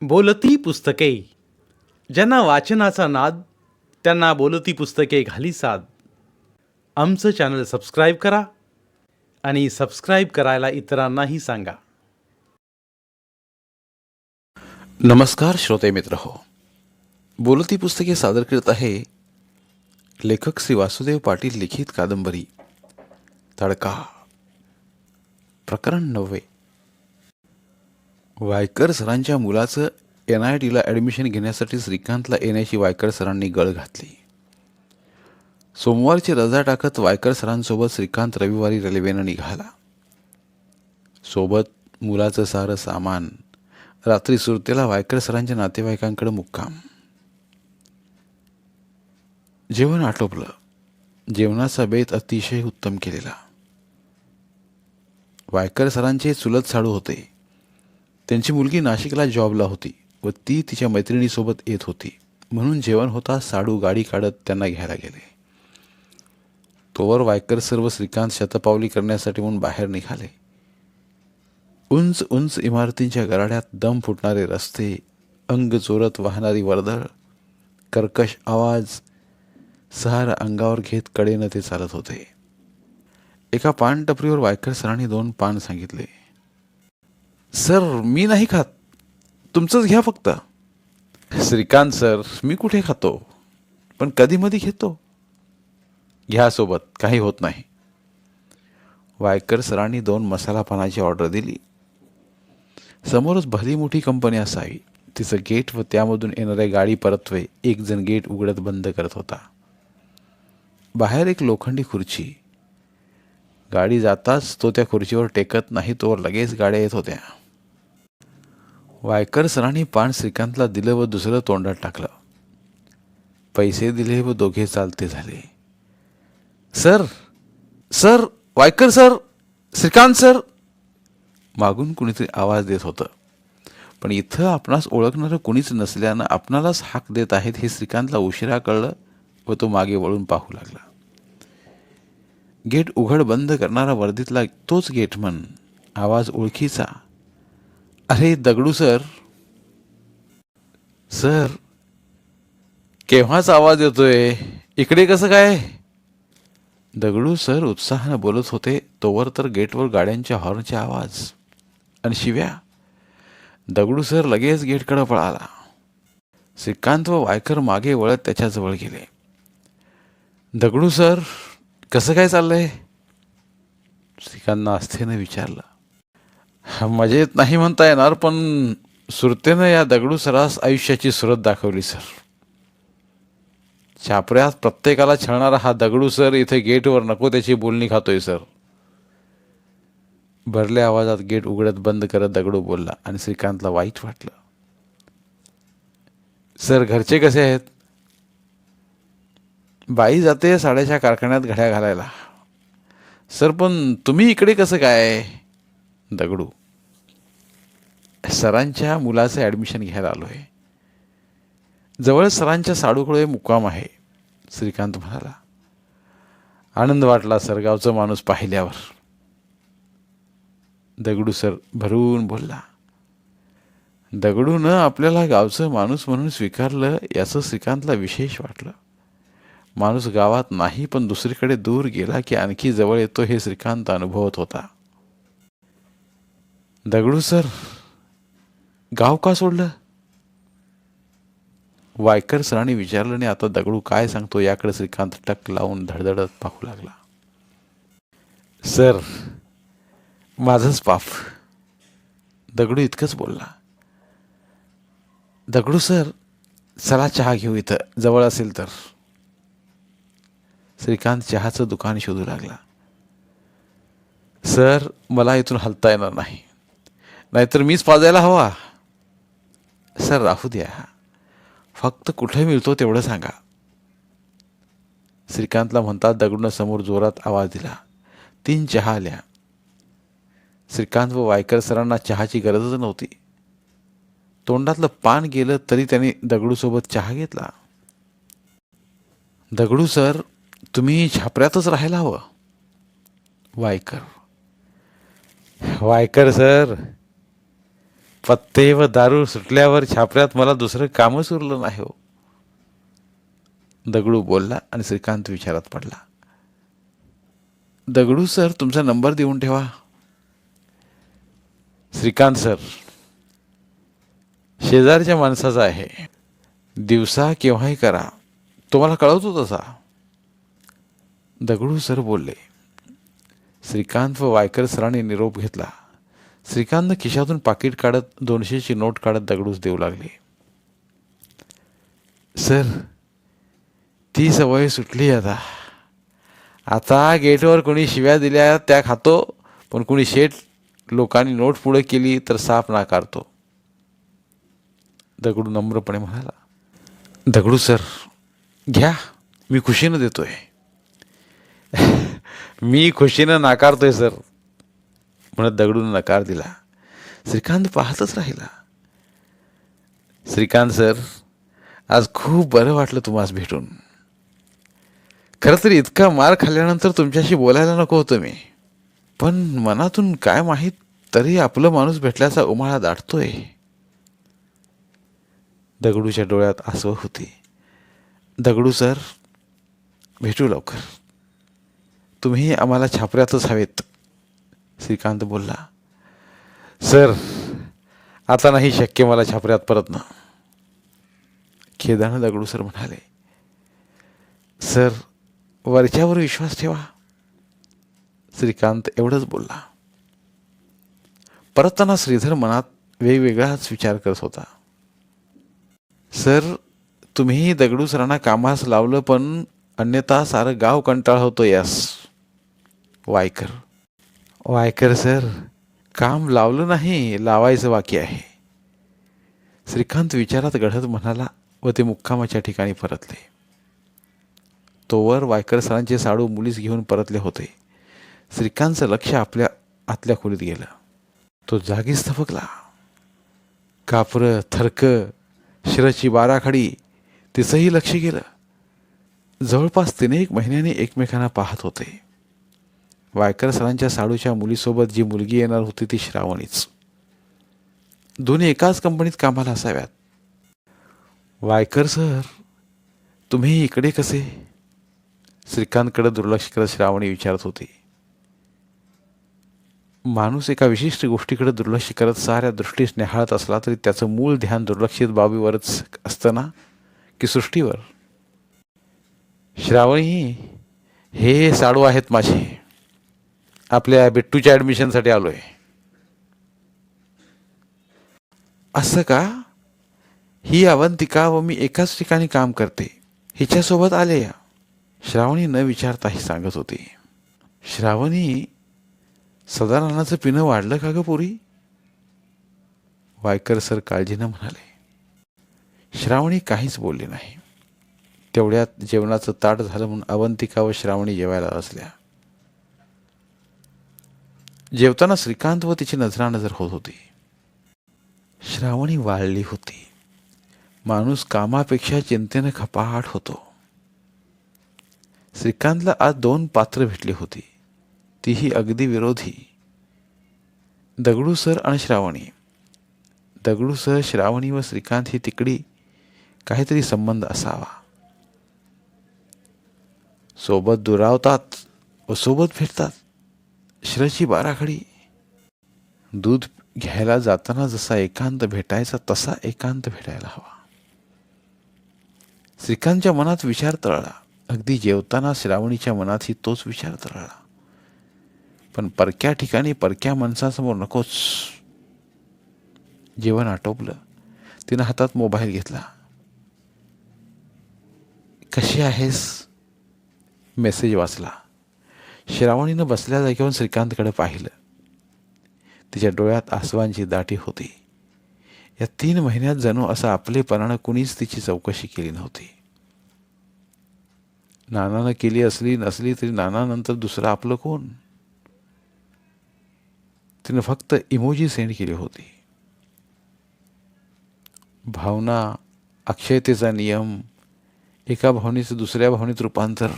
बोलती पुस्तके. ज्यांना वाचनाचा नाद त्यांना बोलती पुस्तके घाली साद. आमचं चॅनल सबस्क्राईब करा आणि सबस्क्राईब करायला इतरांनाही सांगा. नमस्कार श्रोते मित्र हो. बोलती पुस्तके सादर करत आहे लेखक श्री वासुदेव पाटील लिखित कादंबरी तडका, प्रकरण 9. वायकर सरांच्या मुलाचं NITला ॲडमिशन घेण्यासाठी श्रीकांतला येण्याची वायकर सरांनी गळ घातली. सोमवारची रजा टाकत वायकर सरांसोबत श्रीकांत रविवारी रेल्वेनं निघाला. सोबत मुलाचं सारं सामान. रात्री सुरतेला वायकर सरांच्या नातेवाईकांकडे मुक्काम. जेवण आटोपलं. जेवणाचा बेत अतिशय उत्तम केलेला. वायकर सरांचे चुलत साडू होते. त्यांची मुलगी नाशिकला जॉबला होती व ती तिच्या मैत्रिणीसोबत येत होती, म्हणून जेवण होता साडू गाडी काढत त्यांना घ्यायला गेले. तोवर वायकर सर्व श्रीकांत शतपावली करण्यासाठी म्हणून बाहेर निघाले. उंच उंच इमारतींच्या गराड्यात दम फुटणारे रस्ते, अंग चोरत वाहणारी वर्दळ, कर्कश आवाज सार अंगावर घेत कडेनं ते चालत होते. एका पान टपरीवर वायकर सरांनी 2 पान सांगितले. सर, मी नाही खात, तुमचंच घ्या फक्त. श्रीकांत सर, मी कुठे खातो, पण कधीमधी घेतो. घ्या सोबत, काही होत नाही. वायकर सरांनी 2 मसाला पानाची ऑर्डर दिली. समोरच भली मोठी कंपनी असावी. तिचं गेट व त्यामधून येणाऱ्या गाडी परत्वे एक जण गेट उघडत बंद करत होता. बाहेर एक लोखंडी खुर्ची. गाडी जाताच तो त्या खुर्चीवर टेकत नाही, तोवर लगेच गाड्या येत होत्या. वायकर सरांनी पान श्रीकांतला दिलं व दुसरं तोंडात टाकलं. पैसे दिले व दोघे चालते झाले. Sir, sir, Vaikar sir, Shrikant sir, मागून कुणीतरी आवाज देत होतं. पण इथं आपणास ओळखणारं कुणीच नसल्यानं आपणालाच हाक देत आहेत हे श्रीकांतला उशिरा कळलं व तो मागे वळून पाहू लागला. गेट उघड बंद करणारा वर्दीतला तोच गेटमन. आवाज ओळखीचा. अरे दगडू सर. सर, केव्हाच आवाज येतोय, इकडे कसं काय? दगडू सर उत्साहानं बोलत होते तोवर तर गेटवर गाड्यांच्या हॉर्नचे आवाज आणि शिव्या. दगडू सर लगेच गेटकडे पळाला. श्रीकांत व वायकर मागे वळत त्याच्याजवळ गेले. दगडू सर, कसं काय चाललंय? श्रीकांतनं आस्थेनं विचारलं. मजेत नाही म्हणता येणार, पण सुरतेनं या दगडू सरास आयुष्याची सुरत दाखवली सर. छापऱ्यात प्रत्येकाला छळणारा हा दगडू सर इथे गेटवर नको त्याची बोलणी खातोय सर. भरल्या आवाजात गेट उघडत बंद करत दगडू बोलला आणि श्रीकांतला वाईट वाटलं. सर, घरचे कसे आहेत? बाई जाते साड्याच्या कारखान्यात घड्या घालायला. सर, पण तुम्ही इकडे कसं काय? दगडू. सरांच्या मुलाचं ॲडमिशन घ्यायला आलो आहे. जवळ सरांच्या साडूकडे मुक्काम आहे, श्रीकांत म्हणाला. आनंद वाटला सर गावचं माणूस पाहिल्यावर. दगडू सर भरून बोलला. दगडूनं आपल्याला गावचं माणूस म्हणून स्वीकारलं याचं श्रीकांतला विशेष वाटलं. माणूस गावात नाही पण दुसरीकडे दूर गेला की आणखी जवळ येतो हे श्रीकांत अनुभवत होता. दगडू सर, गाव का सोडलं? वायकर सरांनी विचारलं आणि आता दगडू काय सांगतो याकडे श्रीकांत टक लावून धडधडत पाहू लागला. सर, माझंच पाप. दगडू इतकंच बोलला. दगडू सर, चला चहा घेऊ इथं जवळ असेल तर. श्रीकांत चहाचं दुकान शोधू लागला. सर, मला इथून हलता येणार नाही, नाहीतर मीच पाजायला हवा. सर, राहू द्या, फक्त कुठे मिळतो तेवढं सांगा. श्रीकांतला म्हणतात दगडूनं समोर जोरात आवाज दिला. 3 चहा आल्या. श्रीकांत व वायकर सरांना चहाची गरजच नव्हती. तोंडातलं पान गेलं तरी त्यांनी दगडूसोबत चहा घेतला. दगडू सर, तुम्ही छापऱ्यातच राहायला हवं. वायकर. वायकर सर, पत्ते व दारू सुटल्यावर छापऱ्यात मला दुसरं कामच उरलं नाही हो. दगडू बोलला आणि श्रीकांत विचारात पडला. दगडू सर, तुमचा नंबर देऊन ठेवा. श्रीकांत सर, शेजारच्या माणसाचा आहे, दिवसा केव्हाही करा, तुम्हाला कळवतो तसा. दगडू सर बोलले. श्रीकांत व वायकर सरांनी निरोप घेतला. श्रीकांत खिशातून पाकिट काढत 200ची नोट काढत दगडूस देऊ लागले. सर, ती सवय सुटली आता. आता गेटवर कोणी शिव्या दिल्या त्या खातो, पण कोणी शेठ लोकांनी नोट पुढे केली तर साफ नाकारतो. दगडू नम्रपणे म्हणाला. दगडू सर, घ्या, मी खुशीनं देतोय. मी खुशीनं नाकारतोय सर, म्हणत दगडून नकार दिला. श्रीकांत पाहतच राहिला. श्रीकांत सर, आज खूप बरं वाटलं तुम्हाला भेटून. खरं तर इतका मार खाल्ल्यानंतर तुमच्याशी बोलायला नको होतं मी, पण मनातून काय माहीत तरी आपलं माणूस भेटल्याचा उमाळा दाटतोय. दगडूच्या डोळ्यात आसव होती. दगडू सर, भेटू लवकर. तुम्ही आम्हाला छापऱ्यातच हवेत. श्रीकांत बोलला. सर, आता नाही शक्य मला छापऱ्यात परतणं. खेदानं दगडू सर म्हणाले. सर, वरच्यावर विश्वास ठेवा. श्रीकांत एवढंच बोलला. परतताना श्रीधर मनात वेगवेगळाच विचार करत होता. सर, तुम्ही दगडू सरांना कामास लावलं, पण अन्यथा सारं गाव कंटाळ होतो यास. वायकर सर, काम लावलं नाही, लावायचं बाकी आहे. श्रीकांत विचारात गढत म्हणाला व ते मुक्कामाच्या ठिकाणी परतले. तोवर वायकर सरांचे साडू मुलीस घेऊन परतले होते. श्रीकांतचं लक्ष आपल्या आतल्या खोलीत गेलं. तो जागीच थबकला. कापरं, थरकं, शिरची बाराखडी, तिचंही लक्ष गेलं. जवळपास 3-1 महिन्यांनी एकमेकांना पाहत होते. वायकर सरांच्या साडूच्या मुलीसोबत जी मुलगी येणार होती ती श्रावणीच. दोन्ही एकाच कंपनीत कामाला असाव्यात. वायकर सर, तुम्ही इकडे कसे? श्रीकांतकडे दुर्लक्ष करत श्रावणी विचारत होती. माणूस एका विशिष्ट गोष्टीकडे दुर्लक्ष करत साऱ्या दृष्टीस निहाळत असला तरी त्याचं मूळ ध्यान दुर्लक्षित बाबीवरच असतं ना, की सृष्टीवर? श्रावणी, हे साडू आहेत माझे. आपल्या बिट्टूच्या ॲडमिशनसाठी आलोय. असं का? ही अवंतिका व मी एकाच ठिकाणी काम करते, हिच्यासोबत आले या. श्रावणी न विचारताही सांगत होती. श्रावणी, सदानंदाचं पिणं वाढलं का ग पोरी? वायकर सर काळजीनं म्हणाले. श्रावणी काहीच बोलली नाही. तेवढ्यात जेवणाचं ताट झालं म्हणून अवंतिका व श्रावणी जेवायला असल्या. जेवताना श्रीकांत व तिची नजरानजर होत होती. श्रावणी वाळली होती. माणूस कामापेक्षा चिंतेनं खपाट होतो. श्रीकांतला आज 2 पात्र भेटली होती, तीही अगदी विरोधी. दगडू सर आणि श्रावणी. दगडू सर, श्रावणी व श्रीकांत ही तिकडी काहीतरी संबंध असावा. सोबत दुरावतात व सोबत भेटतात. शिरची बाराखडी. दूध घ्यायला जाताना जसा एकांत भेटायचा तसा एकांत भेटायला हवा. श्रीकांतच्या मनात विचार तळला. अगदी जेवताना श्रावणीच्या मनातही तोच विचार तळला. पण परक्या ठिकाणी परक्या माणसासमोर नकोच. जेवण आटोपलं. तिनं हातात मोबाईल घेतला. कशी आहेस? मेसेज वाचला. श्रावणीनं बसल्या जागेवरून श्रीकांतकडे पाहिलं. तिच्या डोळ्यात आसवांची दाटी होती. या 3 महिन्यात जणू असं आपलेपणानं कुणीच तिची चौकशी केली नव्हती. नानानं केली असली नसली तरी नानानंतर दुसरं आपलं कोण? तिनं फक्त इमोजी सेंड केली होती. भावना, अक्षयतेचा नियम, एका भावनेचं दुसऱ्या भावनेत रूपांतर.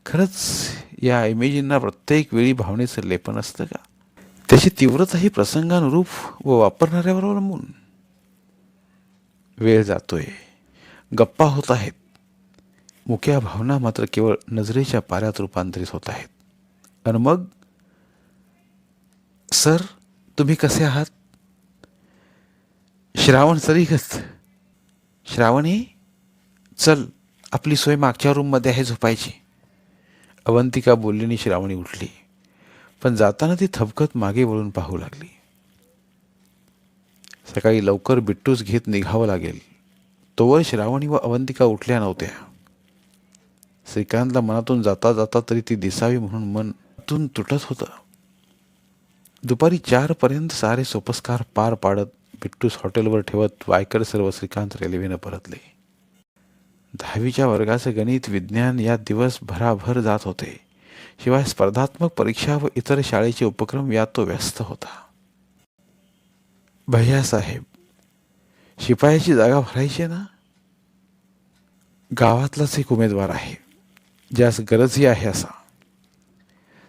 खरंच या इमेजींना प्रत्येक वेळी भावनेचं लेपन असतं का? त्याची तीव्रता ही प्रसंगानुरूप व वापरणाऱ्यावर अवलंबून. वेळ जातोय, गप्पा होत आहेत, मुक्या भावना मात्र केवळ नजरेच्या पाऱ्यात रूपांतरित होत आहेत. आणि मग, सर तुम्ही कसे आहात? श्रावण सरीगत. श्रावणी, चल आपली सोय मागच्या रूममध्ये आहे झोपायची. अवंतिका बोललीनी श्रावणी उठली, पण जाताना ती थबकत मागे वळून पाहू लागली. सकाळी लवकर बिट्टूस घेत निघावं लागेल तोवर श्रावणी व अवंतिका उठल्या नव्हत्या. श्रीकांतला मनातून जाता जाता तरी ती दिसावी म्हणून मनातून तुटत होतं. दुपारी 4 पर्यंत सारे सोपस्कार पार पाडत बिट्टूस हॉटेलवर ठेवत वायकर सर्व श्रीकांत रेल्वेनं परतले. 10वीच्या वर्गाचे गणित विज्ञान या दिवस भराभर जात होते. शिवाय स्पर्धात्मक परीक्षा व इतर शाळेचे उपक्रम यात तो व्यस्त होता. भैयासाहेब, शिपायाची जागा भरायची ना? गावातलाच एक उमेदवार आहे, ज्यास गरजही आहे असा.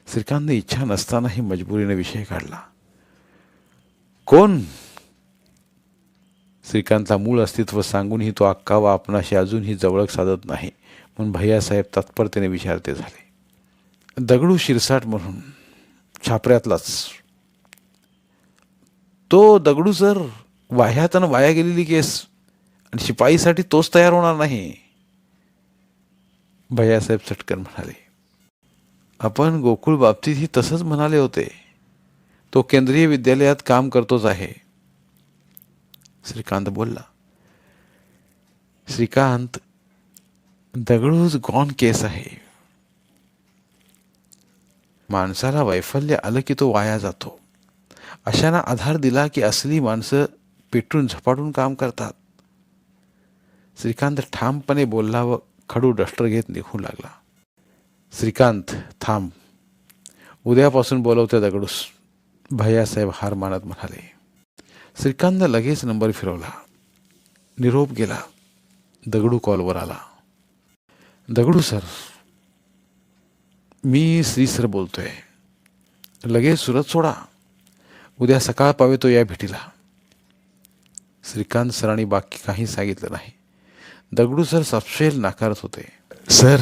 श्रीकांतने इच्छा नसतानाही मजबुरीने विषय काढला. कोण? श्रीकांतला मूळ अस्तित्व सांगूनही तो अक्का व आपणाशी अजूनही जवळक साधत नाही म्हणून भैयासाहेब तत्परतेने विचारते झाले. दगडू शिरसाट म्हणून, छापऱ्यातलाच. तो दगडू सर वाह्यातनं वाया गेलेली केस, आणि शिपाईसाठी तोच तयार होणार नाही. भैयासाहेब चटकन म्हणाले. आपण गोकुळ बाबतीतही तसंच म्हणाले होते. तो केंद्रीय विद्यालयात काम करतोच आहे. श्रीकांत बोलला. श्रीकांत, दगडूच गॉन केस आहे. माणसाला वैफल्य आलं की तो वाया जातो. अशांना आधार दिला की असली माणसं पेटून झपाटून काम करतात. श्रीकांत ठामपणे बोलला व खडू डस्टर घेत निघू लागला. श्रीकांत थांब, उद्यापासून बोलवते दगडूस, भैयासाहेब हार मानत म्हणाले. श्रीकांतनं लगेच नंबर फिरवला. निरोप गेला. दगडू कॉलवर आला. दगडू सर, मी श्री सर बोलतोय. लगेच सुरत सोडा, उद्या सकाळ पावे तो या भेटीला. श्रीकांत सरांनी बाकी काही सांगितलं नाही. दगडू सर सपशेल नाकारत होते. सर,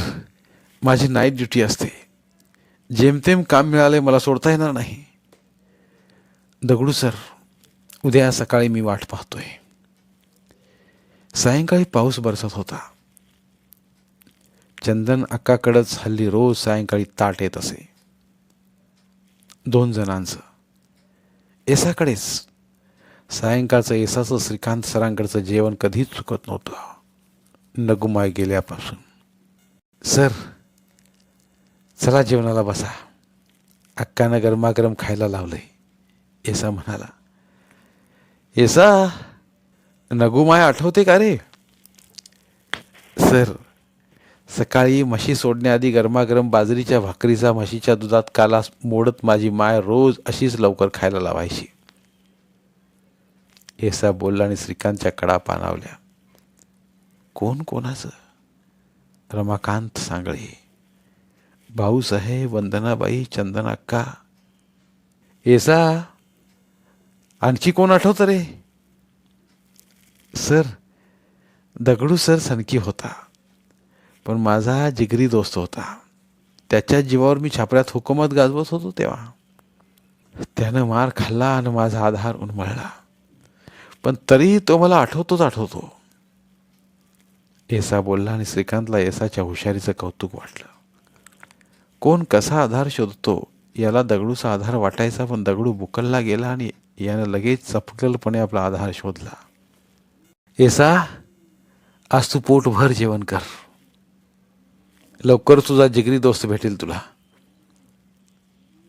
माझी नाईट ड्युटी असते. जेमतेम काम मिळाले मला सोडता येणार नाही. दगडू सर, उद्या सकाळी मी वाट पाहतोय. सायंकाळी पाऊस बरसत होता. चंदन अक्काकडंच हल्ली रोज सायंकाळी ताट येत असे. 2 जणांचं. येसाकडेच. सायंकाळचं येसाचं श्रीकांत सरांकडचं जेवण कधीच चुकत नव्हतं, नगुमाय गेल्यापासून. सर, चला जेवणाला बसा. अक्कानं गरमागरम खायला लावलंय, येसा म्हणाला. येसा, नगुमाय आठवते का रे? सर, सकाळी म्हशी सोडण्याआधी गरमागरम बाजरीच्या भाकरीचा म्हशीच्या दुधात काला मोडत माझी माय रोज अशीच लवकर खायला लावायची. येसा बोलला आणि श्रीकांतच्या कडा पाणावल्या. कोण कोणाचं? रमाकांत सांगळे, भाऊसाहेब, वंदनाबाई, चंदन अक्का. येसा, आणखी कोण आठवतं रे? सर, दगडू सर सनकी होता, पण माझा जिगरी दोस्त होता. त्याच्या जीवावर मी छापऱ्यात हुकूमत गाजवत होतो तेव्हा. त्यानं मार खाल्ला आणि माझा आधार उन्मळला, पण तरी तो मला आठवतो. येसा बोलला आणि श्रीकांतला येसाच्या हुशारीचं कौतुक वाटलं. कोण कसा आधार शोधतो याला दगडूचा आधार वाटायचा, पण दगडू बुकलला गेला आणि यानं लगेच चपकलपणे आपला आधार शोधला. येसा, आज तू पोटभर जेवण कर. लवकर तुझा जिगरी दोस्त भेटेल तुला.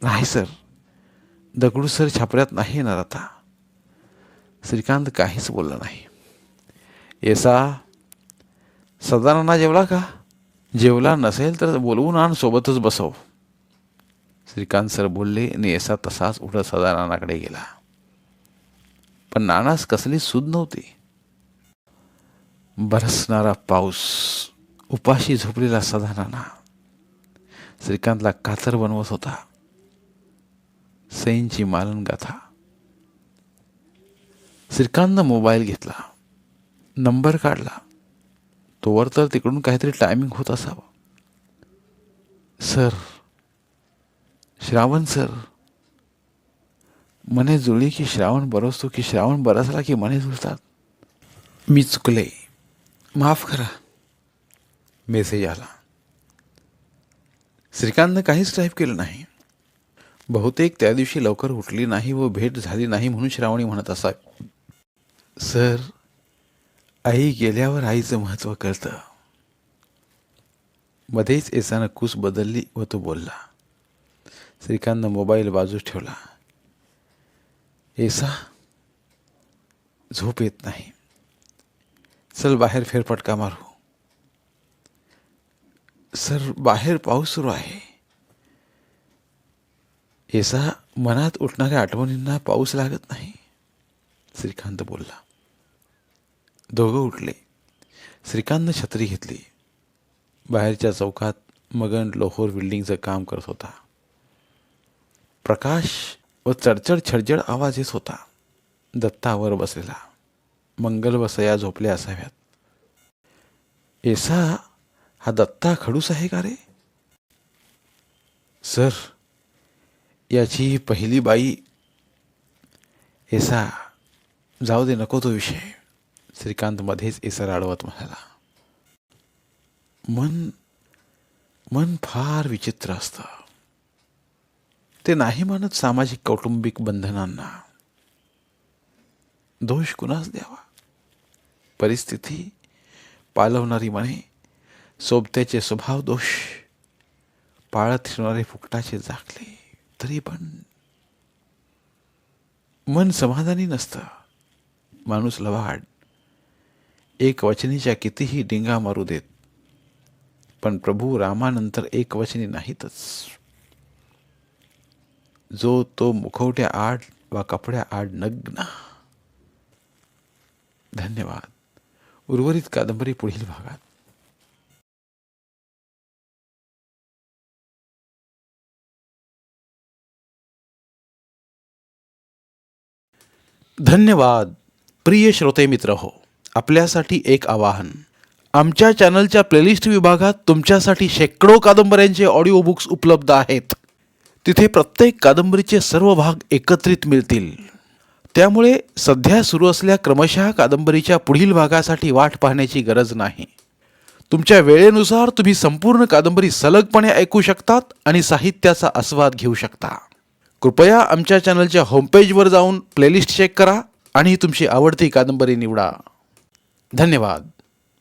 नाही सर, दगडू सर छापऱ्यात नाही येणार आता. श्रीकांत काहीच बोलला नाही. येसा, सदानाना जेवला का? जेवला नसेल तर बोलवून आण, सोबतच बसव. श्रीकांत सर बोलले आणि येसा तसाच उठत सदानानाकडे गेला. पण नानास कसली सूद नव्हती. बरसणारा पाऊस, उपाशी झोपलेला सदानाना श्रीकांतला कातर बनवत होता. सैनची मालन गाथा. श्रीकांतनं मोबाईल घेतला, नंबर काढला. तोवर तर तिकडून काहीतरी टायमिंग होत असावं. Sir, Shravan sir. मने जुळली की श्रावण बरसतो, की श्रावण बरसला की मने जुळतात. मी चुकले, माफ करा. मेसेज आला. श्रीकांतनं काहीच टाईप केलं नाही. बहुतेक त्या दिवशी लवकर उठली नाही व भेट झाली नाही म्हणून श्रावणी म्हणत असावी. सर, आई गेल्यावर आईचं महत्त्व कळतं. मध्येच एसानं कूस बदलली व तो बोलला. श्रीकांतनं मोबाईल बाजूस ठेवला. एसा, झोप येत नाही. चल बाहेर फेरफटका मारू. सर, बाहेर पाऊस सुरू आहे. एसा, मनात उठणाऱ्या आठवणींना पाऊस लागत नाही. श्रीकांत बोलला. दोघं उठले. श्रीकांतनं छत्री घेतली. बाहेरच्या चौकात मगन लोहोर बिल्डिंगचं काम करत होता. प्रकाश व चडचड छडजड आवाज येत होता. दत्तावर बसलेला. मंगल व सया झोपल्या असाव्यात. एसा, हा दत्ता खडूस आहे का रे? सर, याची पहिली बाई. एसा, जाऊ दे, नको तो विषय. श्रीकांत मध्येच एसर अडवत म्हणाला. मन फार विचित्र असतं. ते नाही मानत सामाजिक कौटुंबिक बंधनांना. दोष कुणास द्यावा? परिस्थिती, पालवणारी मने, सोबत्याचे स्वभाव दोष, पाळत फिरणारे फुकटाचे जाकले. तरी पण मन समाधानी नसतं. माणूस लवाड, एक वचनीच्या कितीही डिंगा मारू देत, पण प्रभू रामानंतर एक वचनी नाहीतच. जो तो मुखवट्या आड वा कपड्या आड नग्न. धन्यवाद. उर्वरित कादंबरी पुढील भागात. धन्यवाद. प्रिय श्रोते मित्र हो, आपल्यासाठी एक आवाहन. आमच्या चॅनलच्या प्लेलिस्ट विभागात तुमच्यासाठी शेकडो कादंबऱ्यांचे ऑडिओ बुक्स उपलब्ध आहेत. तिथे प्रत्येक कादंबरीचे सर्व भाग एकत्रित मिळतील. त्यामुळे सध्या सुरू असलेल्या क्रमशः कादंबरीच्या पुढील भागासाठी वाट पाहण्याची गरज नाही. तुमच्या वेळेनुसार तुम्ही संपूर्ण कादंबरी सलगपणे ऐकू शकतात आणि साहित्याचा आस्वाद घेऊ शकता. कृपया आमच्या चॅनलच्या होमपेजवर जाऊन प्लेलिस्ट चेक करा आणि तुमची आवडती कादंबरी निवडा. धन्यवाद.